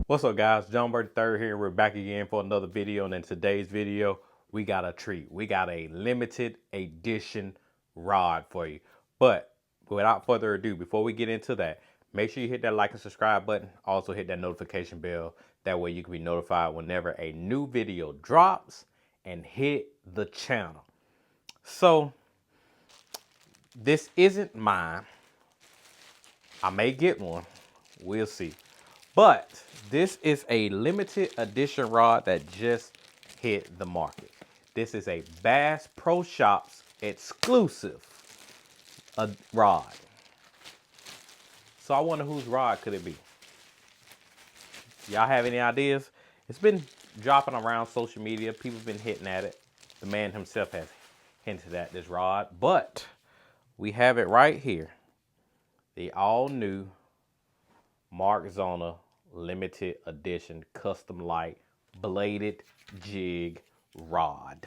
What's up, guys? John Bird III here. We're back again for another video, and in today's video we got a treat. We got a limited edition rod for you. But without further ado, before we get into that, make sure you hit that like and subscribe button. Also hit that notification bell. That way you can be notified whenever a new video drops, and hit the channel. So this isn't mine. I may get one. We'll see. But this is a limited edition rod that just hit the market. This is a Bass Pro Shops exclusive rod. So I wonder whose rod could it be? Y'all have any ideas? It's been dropping around social media. People have been hitting at it. The man himself has hinted at this rod. But we have it right here. The all new Zona limited edition custom light bladed jig rod.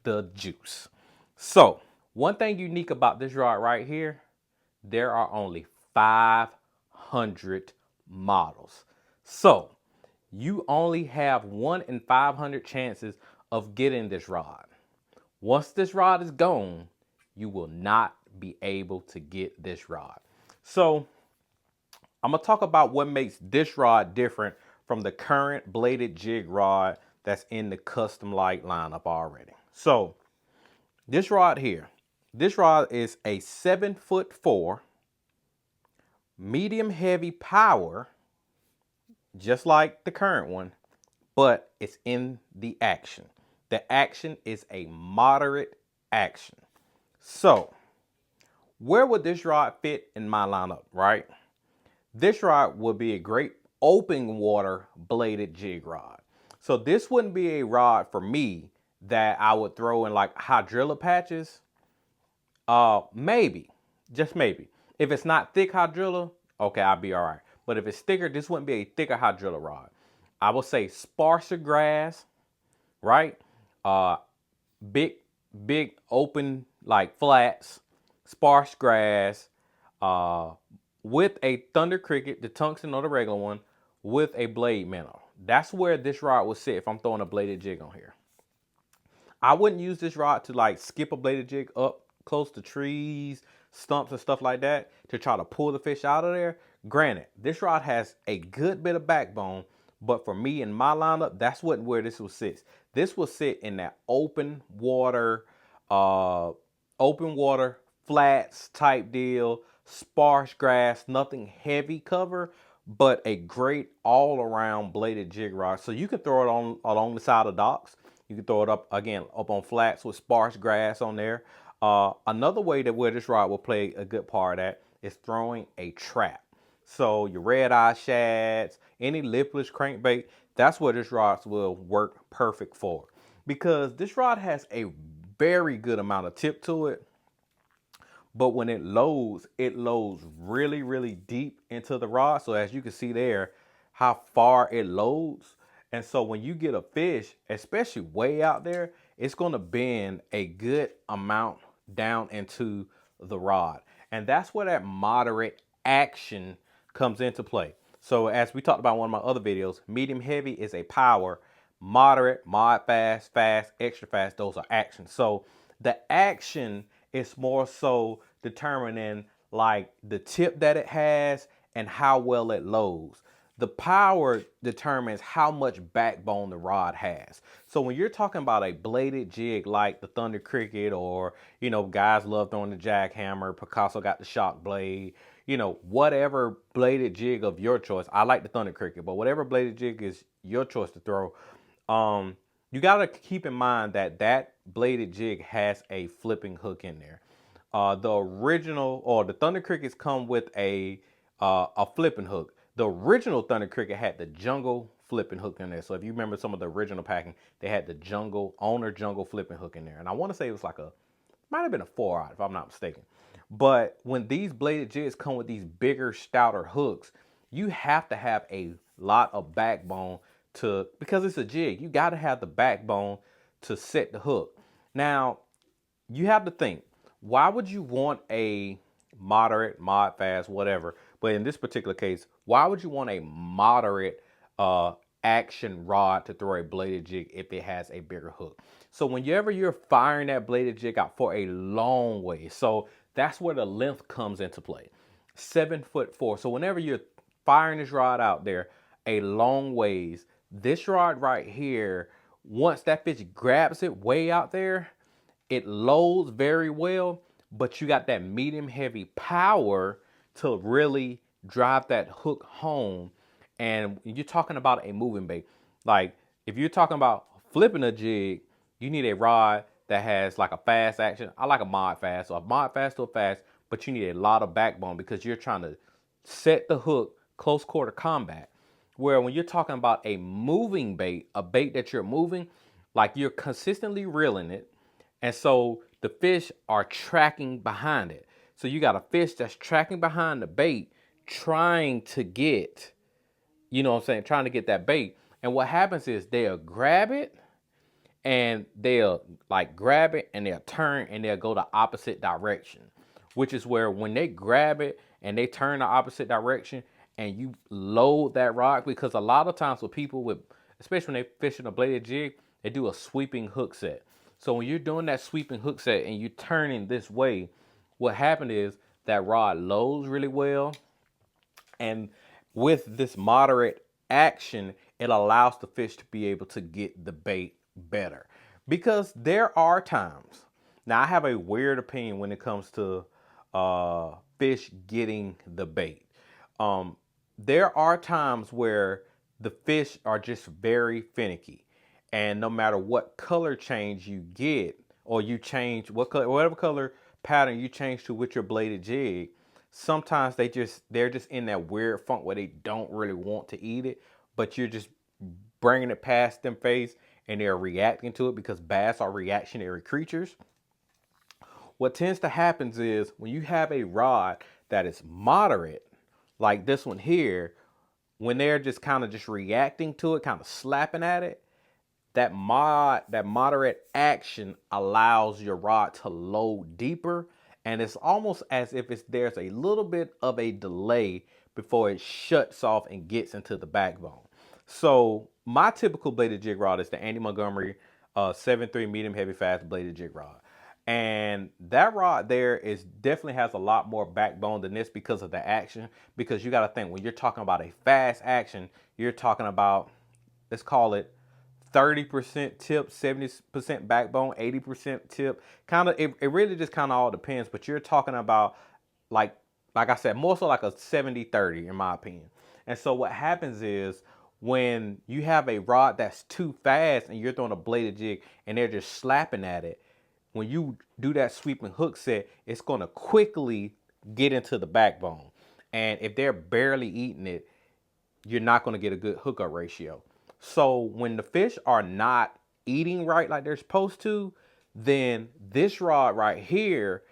The juice. So one thing unique about this rod right here, there are only 500 models. So you only have 1 in 500 chances of getting this rod. Once this rod is gone, you will not be able to get this rod. So I'm gonna talk about what makes this rod different from the current bladed jig rod that's in the custom light lineup already. So this rod here, this rod is a 7'4", medium heavy power, just like the current one, but it's in the action. The action is a moderate action. So where would this rod fit in my lineup, right? This rod would be a great open water bladed jig rod. So this wouldn't be a rod for me that I would throw in like hydrilla patches. Maybe, just maybe. If it's not thick hydrilla, okay, I'll be all right. But if it's thicker, this wouldn't be a thicker hydrilla rod. I would say sparser grass, right? Big open like flats, sparse grass, with a Thunder Cricket, the tungsten or the regular one, with a blade minnow. That's where this rod would sit if I'm throwing a bladed jig on here. I wouldn't use this rod to like skip a bladed jig up close to trees, stumps and stuff like that to try to pull the fish out of there. Granted, this rod has a good bit of backbone, but for me in my lineup, that's where this will sit. This will sit in that open water flats type deal, sparse grass, nothing heavy cover, but a great all around bladed jig rod. So you can throw it on along the side of docks. You can throw it up again up on flats with sparse grass on there. Another way that where this rod will play a good part at is throwing a trap. So your red eye shads, any lipless crankbait, that's where this rod will work perfect for. Because this rod has a very good amount of tip to it. But when it loads really, really deep into the rod. So as you can see there, how far it loads. And so when you get a fish, especially way out there, it's going to bend a good amount down into the rod. And that's where that moderate action comes into play. So as we talked about in one of my other videos, medium heavy is a power, moderate, mod fast, fast, extra fast, those are actions. So the action is more so determining like the tip that it has and how well it loads. The power determines how much backbone the rod has. So when you're talking about a bladed jig like the Thunder Cricket, or, you know, guys love throwing the jackhammer, Picasso got the shock blade, you know, whatever bladed jig of your choice. I like the Thunder Cricket, but whatever bladed jig is your choice to throw, you got to keep in mind that that bladed jig has a flipping hook in there. The original, or the Thunder Crickets come with a flipping hook. The original Thunder Cricket had the jungle flipping hook in there. So if you remember some of the original packing, they had the jungle flipping hook in there. And I want to say it was like might have been a 4/0 if I'm not mistaken. But when these bladed jigs come with these bigger, stouter hooks, you have to have a lot of backbone because it's a jig, you got to have the backbone to set the hook. Now, you have to think, why would you want a moderate, mod fast, whatever? But in this particular case, why would you want a moderate action rod to throw a bladed jig if it has a bigger hook? So whenever you're firing that bladed jig out for a long way, so that's where the length comes into play. 7'4". So whenever you're firing this rod out there a long ways, this rod right here, once that fish grabs it way out there, it loads very well, but you got that medium heavy power to really drive that hook home. And you're talking about a moving bait. Like if you're talking about flipping a jig, you need a rod that has like a fast action. I like a mod fast, so a mod fast to a fast, but you need a lot of backbone because you're trying to set the hook close quarter combat. Where when you're talking about a moving bait, a bait that you're moving, like you're consistently reeling it, and so the fish are tracking behind it. So you got a fish that's tracking behind the bait, trying to get, you know what I'm saying, trying to get that bait. And what happens is they'll grab it and they'll like grab it and they'll turn and they'll go the opposite direction, which is where when they grab it and they turn the opposite direction and you load that rod, because a lot of times with people with, especially when they fishing a bladed jig, they do a sweeping hook set. So when you're doing that sweeping hook set and you're turning this way, what happened is that rod loads really well. And with this moderate action, it allows the fish to be able to get the bait better. Because there are times, now I have a weird opinion when it comes to fish getting the bait. There are times where the fish are just very finicky. And no matter what color change you get, or you change what color, whatever color pattern you change to with your bladed jig, sometimes they're just in that weird funk where they don't really want to eat it, but you're just bringing it past them face and they're reacting to it because bass are reactionary creatures. What tends to happen is when you have a rod that is moderate, like this one here, when they're just kind of just reacting to it, kind of slapping at it, that moderate action allows your rod to load deeper, and it's almost as if there's a little bit of a delay before it shuts off and gets into the backbone. So my typical bladed jig rod is the Andy Montgomery 7.3 medium heavy fast bladed jig rod. And that rod there is definitely has a lot more backbone than this because of the action. Because you got to think, when you're talking about a fast action, you're talking about, let's call it 30% tip, 70% backbone, 80% tip. Kind of, it really just kind of all depends. But you're talking about like I said, more so like a 70-30 in my opinion. And so what happens is when you have a rod that's too fast and you're throwing a bladed jig and they're just slapping at it, when you do that sweeping hook set, it's going to quickly get into the backbone. And if they're barely eating it, you're not going to get a good hookup ratio. So when the fish are not eating right like they're supposed to, then this rod right here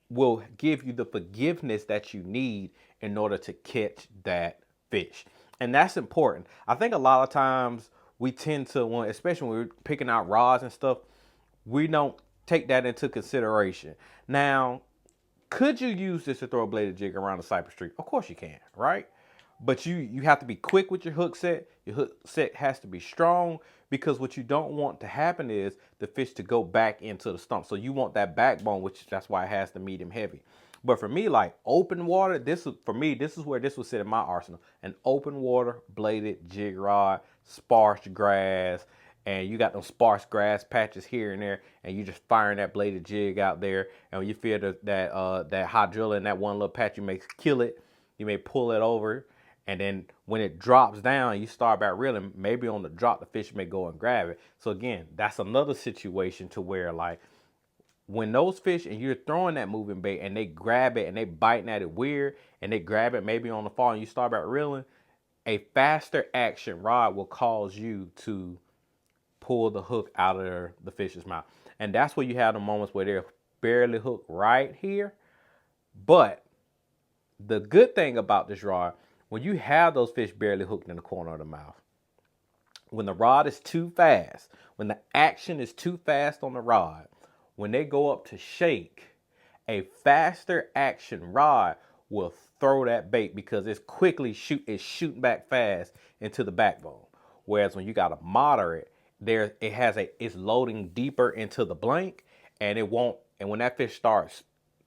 will give you the forgiveness that you need in order to catch that fish. And that's important. I think a lot of times we tend to, especially when we're picking out rods and stuff, we don't take that into consideration. Now, could you use this to throw a bladed jig around a cypress tree? Of course you can, right? But you have to be quick with your hook set. Your hook set has to be strong, because what you don't want to happen is the fish to go back into the stump. So you want that backbone, which that's why it has the medium heavy. But for me, like open water, this is where this would sit in my arsenal. An open water bladed jig rod, sparse grass, and you got those sparse grass patches here and there, and you just firing that bladed jig out there. And when you feel that hydrilla in that one little patch, you may kill it, you may pull it over, and then when it drops down, you start back reeling. Maybe on the drop, the fish may go and grab it. So again, that's another situation to where like when those fish and you're throwing that moving bait and they grab it and they biting at it weird and they grab it maybe on the fall and you start back reeling, A faster action rod will cause you to pull the hook out of the fish's mouth. And that's where you have the moments where they're barely hooked right here. But the good thing about this rod, when you have those fish barely hooked in the corner of the mouth, when the rod is too fast, when the action is too fast on the rod, when they go up to shake, a faster action rod will throw that bait because it's shooting back fast into the backbone. Whereas when you got a moderate, it's loading deeper into the blank, and it won't. And when that fish starts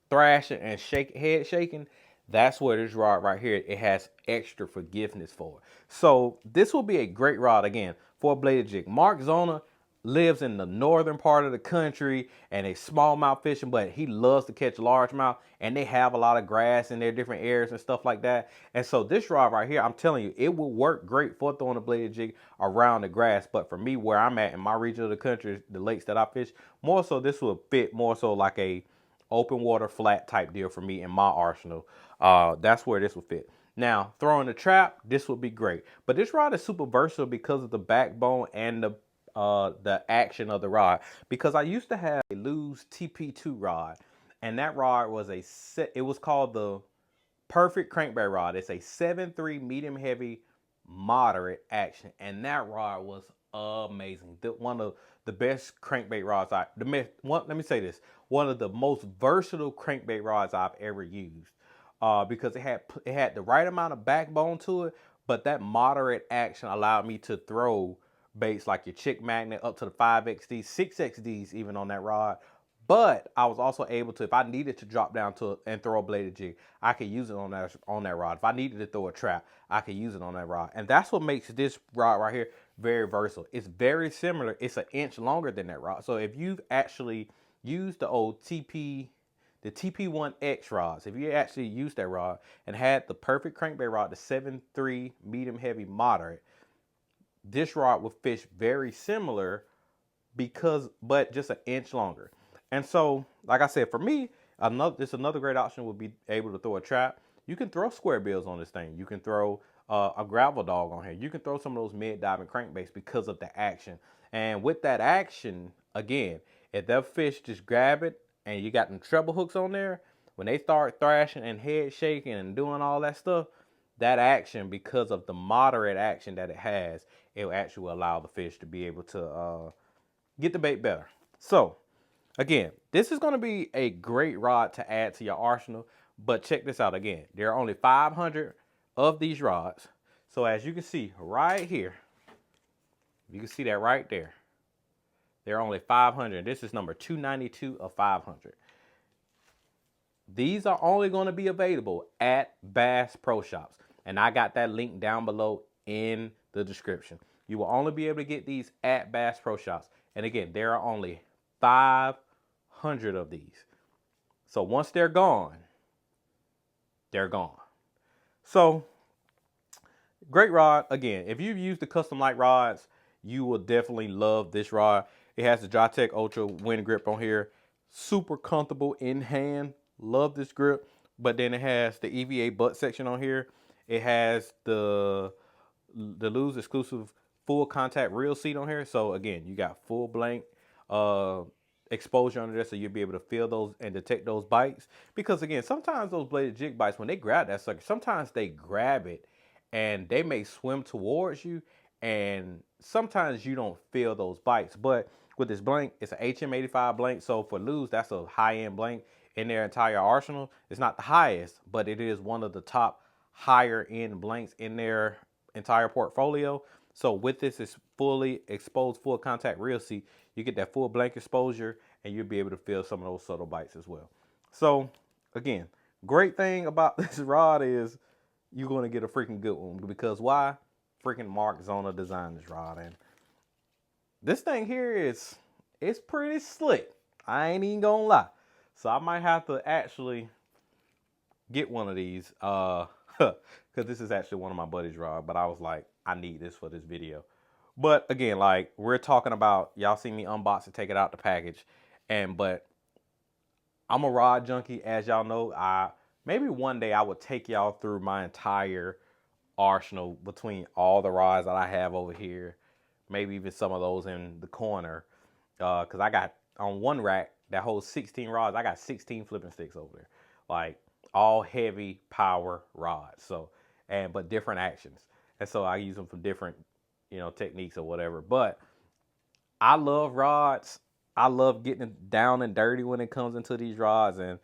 thrashing and head shaking, that's where this rod right here, it has extra forgiveness for. So this will be a great rod again for a bladed jig. Mark Zona lives in the northern part of the country and a smallmouth fishing, but he loves to catch largemouth, and they have a lot of grass in their different areas and stuff like that. And so this rod right here, I'm telling you, it will work great for throwing a bladed jig around the grass. But for me, where I'm at in my region of the country, the lakes that I fish, more so this will fit more so like a open water flat type deal for me in my arsenal. That's where this will fit. Now, throwing a trap, this would be great. But this rod is super versatile because of the backbone and the action of the rod. Because I used to have a Lose TP2 rod, and that rod was it was called the Perfect Crankbait rod. It's a 7.3 medium heavy moderate action, and that rod was amazing. One of the best crankbait rods let me say this, one of the most versatile crankbait rods I've ever used, because it had the right amount of backbone to it, but that moderate action allowed me to throw baits like your chick magnet up to the 5XD, 6XDs even on that rod. But I was also able to, if I needed to drop down and throw a bladed jig, I could use it on that rod. If I needed to throw a trap, I could use it on that rod. And that's what makes this rod right here very versatile. It's very similar. It's an inch longer than that rod. So if you've actually used the old the TP1X rods, if you actually used that rod and had the Perfect Crankbait rod, the 7.3 medium heavy moderate, this rod will fish very similar but just an inch longer. And so, like I said, for me, another great option would be able to throw a trap. You can throw square bills on this thing. You can throw a gravel dog on here. You can throw some of those mid-diving crankbaits because of the action. And with that action, again, if that fish just grab it and you got them treble hooks on there, when they start thrashing and head shaking and doing all that stuff, that action, because of the moderate action that it has, it will actually allow the fish to be able to get the bait better. So, again, this is going to be a great rod to add to your arsenal, but check this out again. There are only 500 of these rods. So as you can see right here, you can see that right there. There are only 500. This is number 292 of 500. These are only going to be available at Bass Pro Shops. And I got that link down below in the description. You will only be able to get these at Bass Pro Shops. And again, there are only 500 of these. So once they're gone, they're gone. So, great rod. Again, if you've used the Custom Lite rods, you will definitely love this rod. It has the Drytech Ultra wind grip on here. Super comfortable in hand. Love this grip. But then it has the EVA butt section on here. It has the Lose exclusive full contact reel seat on here. So again, you got full blank exposure under there, so you'll be able to feel those and detect those bites. Because again, sometimes those bladed jig bites, when they grab that sucker, sometimes they grab it and they may swim towards you, and sometimes you don't feel those bites. But with this blank, it's an HM85 blank, so for Lose, that's a high-end blank in their entire arsenal. It's not the highest, but it is one of the top higher-end blanks in their entire portfolio. So with this, it's fully exposed, full contact reel seat. You get that full blank exposure, and you'll be able to feel some of those subtle bites as well. So again, great thing about this rod is you're going to get a freaking good one. Because why? Freaking Mark Zona designed this rod. And this thing here it's pretty slick. I ain't even gonna lie. So I might have to actually get one of these. Because this is actually one of my buddy's rod. But I was like, I need this for this video. But again, like we're talking about, y'all see me unbox and take it out the package. But I'm a rod junkie, as y'all know. Maybe one day I will take y'all through my entire arsenal between all the rods that I have over here. Maybe even some of those in the corner. Because I got on one rack that holds 16 rods. I got 16 flipping sticks over there. Like all heavy power rods. So, but different actions. And so I use them for different, techniques or whatever. But I love rods. I love getting down and dirty when it comes into these rods. And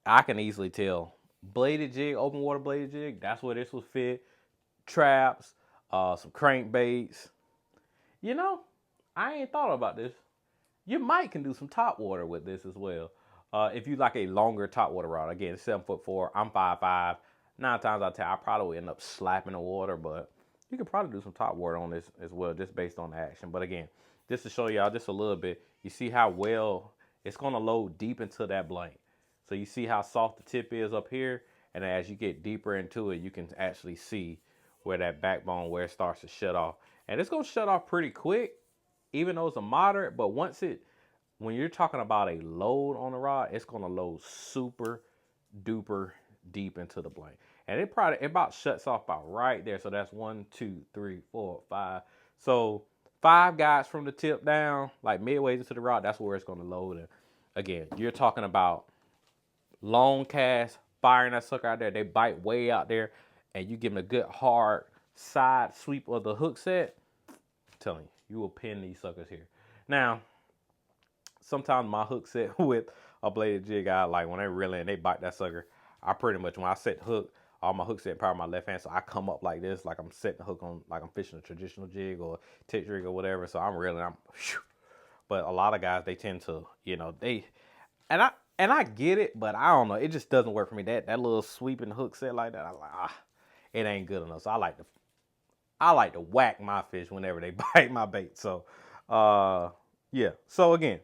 I can easily tell. Bladed jig, open water bladed jig, that's where this would fit. Traps, some crankbaits. You know, I ain't thought about this. You might can do some top water with this as well. If you like a longer top water rod. Again, 7'4", I'm 5'5". 9 times out of 10, I probably would end up slapping the water, but you could probably do some top water on this as well, just based on the action. But again, just to show y'all just a little bit, you see how well it's gonna load deep into that blank. So you see how soft the tip is up here, and as you get deeper into it, you can actually see where that backbone, where it starts to shut off. And it's gonna shut off pretty quick, even though it's a moderate, but when you're talking about a load on the rod, it's gonna load super duper deep into the blank. And it about shuts off about right there. So that's 1, 2, 3, 4, 5. So 5 guys from the tip down, like midway into the rod, that's where it's gonna load. And again, you're talking about long cast, firing that sucker out there. They bite way out there, and you give them a good hard side sweep of the hook set. I'm telling you, you will pin these suckers here. Now, sometimes my hook set with a bladed jig out, like when they reel in, they bite that sucker. I pretty much, when I set the hook, all my hook set power my left hand, so I come up like this, like I'm setting the hook on, like I'm fishing a traditional jig or tech jig or whatever. So I'm reeling, but a lot of guys, they tend to, and I get it, but I don't know, it just doesn't work for me. That little sweeping hook set like that, I'm like, it ain't good enough. So I like to whack my fish whenever they bite my bait. So, yeah. So again,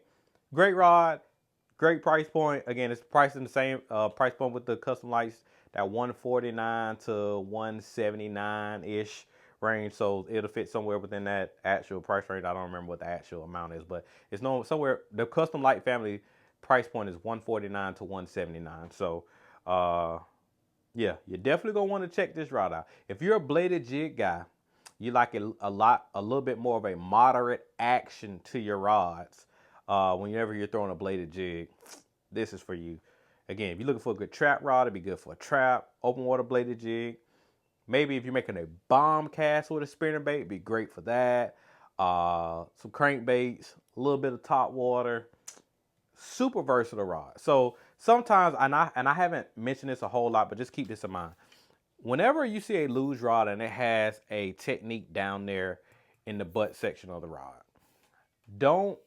great rod, great price point. Again, it's priced in the same price point with the custom lights, that 149 to 179 ish range. So it'll fit somewhere within that actual price range. I don't remember what the actual amount is, but it's somewhere. The custom light family price point is 149 to 179. So, yeah, you're definitely gonna want to check this rod out. If you're a bladed jig guy, you like a little bit more of a moderate action to your rods. Whenever you're throwing a bladed jig, this is for you. Again, if you're looking for a good trap rod, it'd be good for a trap, open water bladed jig. Maybe if you're making a bomb cast with a spinnerbait, it'd be great for that. Some crankbaits, a little bit of top water. Super versatile rod. So sometimes, and I haven't mentioned this a whole lot, but just keep this in mind. Whenever you see a luge rod and it has a technique down there in the butt section of the rod, don't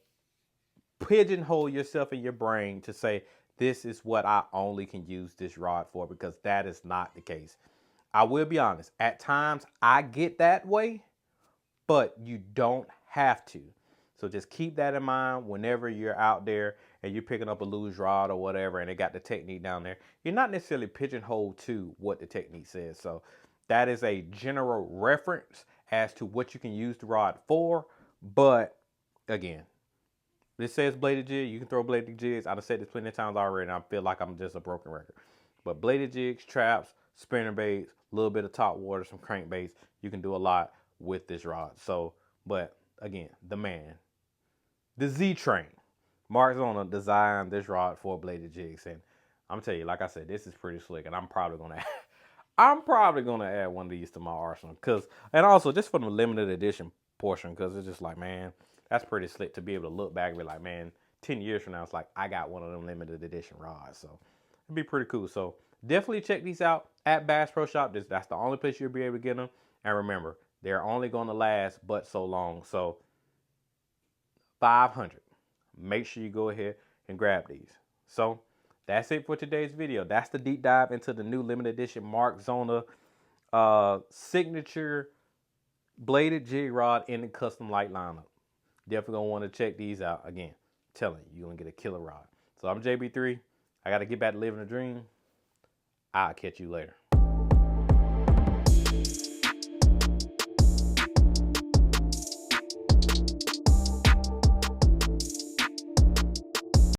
pigeonhole yourself in your brain to say, this is what I only can use this rod for, because that is not the case. I will be honest, at times I get that way, but you don't have to. So just keep that in mind whenever you're out there and you're picking up a luge rod or whatever, and they got the technique down there. You're not necessarily pigeonholed to what the technique says. So that is a general reference as to what you can use the rod for. But again, this says bladed jig. You can throw bladed jigs. I've said this plenty of times already, and I feel like I'm just a broken record. But bladed jigs, traps, spinner baits, a little bit of top water, some crankbaits, you can do a lot with this rod. So, but again, the man, the Z Train, Mark Zona, designed this rod for bladed jigs, and I'm telling you, like I said, this is pretty slick, and I'm probably gonna add one of these to my arsenal, and also just for the limited edition portion, because it's just like, man, that's pretty slick to be able to look back and be like, man, 10 years from now, it's like I got one of them limited edition rods. So it'd be pretty cool. So definitely check these out at Bass Pro Shop. That's the only place you'll be able to get them. And remember, they're only going to last but so long. So 500. Make sure you go ahead and grab these. So that's it for today's video. That's the deep dive into the new limited edition Mark Zona signature bladed jig rod in the custom light lineup. Definitely gonna want to check these out. Again, telling you, you're gonna get a killer rod. So I'm JB3. I gotta get back to living a dream. I'll catch you later.